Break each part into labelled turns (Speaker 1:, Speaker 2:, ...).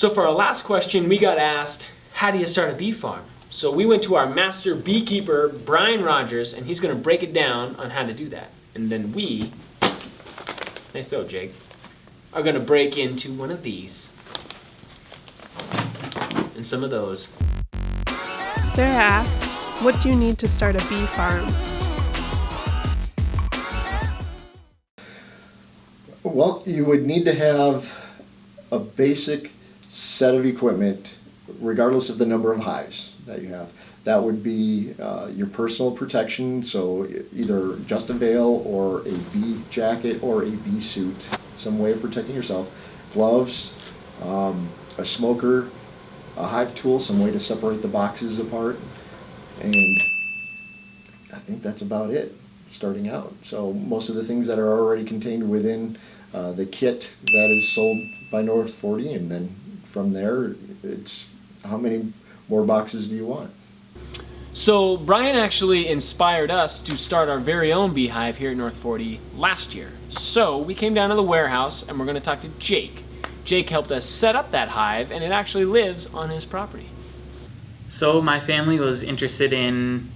Speaker 1: So for our last question, we got asked, how do you start a bee farm? So we went to our master beekeeper, Brian Rogers, and he's going to break it down on how to do that. And then we, nice throw, Jake, are going to break into one of these and some of those.
Speaker 2: Sarah asked, what do you need to start a bee farm?
Speaker 3: Well, you would need to have a basic set of equipment, regardless of the number of hives that you have. That would be your personal protection, so either just a veil or a bee jacket or a bee suit, some way of protecting yourself. Gloves, a smoker, a hive tool, some way to separate the boxes apart, and I think that's about it starting out. So most of the things that are already contained within the kit that is sold by North 40, and then from there it's how many more boxes do you want?
Speaker 1: So Brian actually inspired us to start our very own beehive here at North 40 last year. So we came down to the warehouse and we're going to talk to Jake. Jake helped us set up that hive, and it actually lives on his property.
Speaker 4: So my family was interested in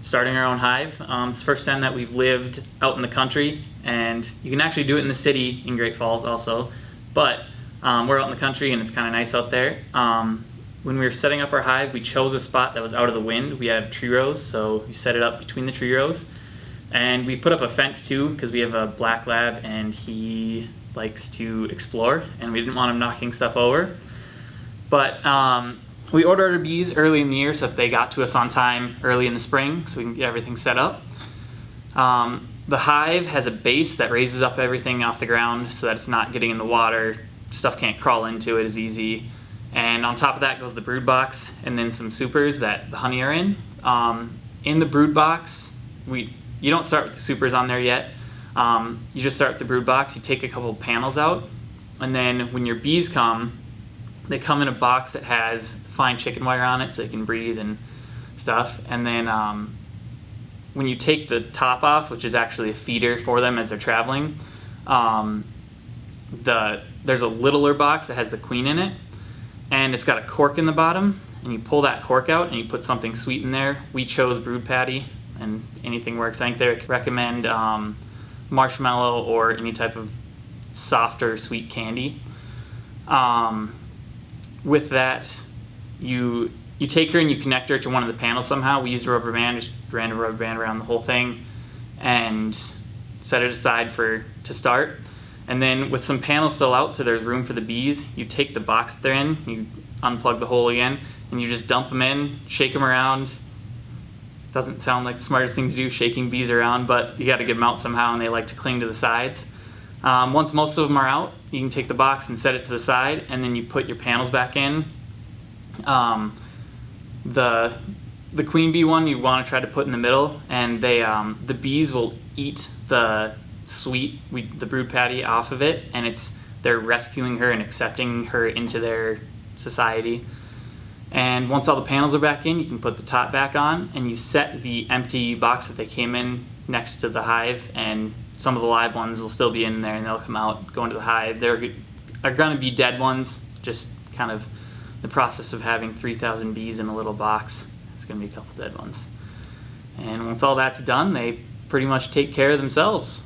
Speaker 4: starting our own hive. It's the first time that we've lived out in the country, and you can actually do it in the city in Great Falls also, but we're out in the country and it's kind of nice out there. When we were setting up our hive, we chose a spot that was out of the wind. We have tree rows, so we set it up between the tree rows, and we put up a fence too because we have a black lab and he likes to explore and we didn't want him knocking stuff over. But we ordered our bees early in the year so that they got to us on time early in the spring so we can get everything set up. The hive has a base that raises up everything off the ground so that it's not getting in the water. Stuff can't crawl into it as easy. And on top of that goes the brood box and then some supers that the honey are in. In the brood box, you don't start with the supers on there yet. You just start with the brood box. You take a couple of panels out, and then when your bees come, they come in a box that has fine chicken wire on it so they can breathe and stuff. And then when you take the top off, which is actually a feeder for them as they're traveling, there's a littler box that has the queen in it, and it's got a cork in the bottom, and you pull that cork out and you put something sweet in there. We chose brood patty, and anything works. I think they recommend marshmallow or any type of softer sweet candy. With that, you take her and you connect her to one of the panels somehow. We used a rubber band, just ran a rubber band around the whole thing and set it aside to start. And then with some panels still out so there's room for the bees, you take the box that they're in, you unplug the hole again, and you just dump them in, shake them around. Doesn't sound like the smartest thing to do, shaking bees around, but you got to get them out somehow and they like to cling to the sides. Once most of them are out, you can take the box and set it to the side, and then you put your panels back in. The queen bee one you want to try to put in the middle, and the bees will eat the the brood patty off of it, and they're rescuing her and accepting her into their society. And once all the panels are back in, you can put the top back on, and you set the empty box that they came in next to the hive, and some of the live ones will still be in there, and they'll come out, go into the hive. There are going to be dead ones, just kind of the process of having 3,000 bees in a little box. There's going to be a couple dead ones. And once all that's done, they pretty much take care of themselves.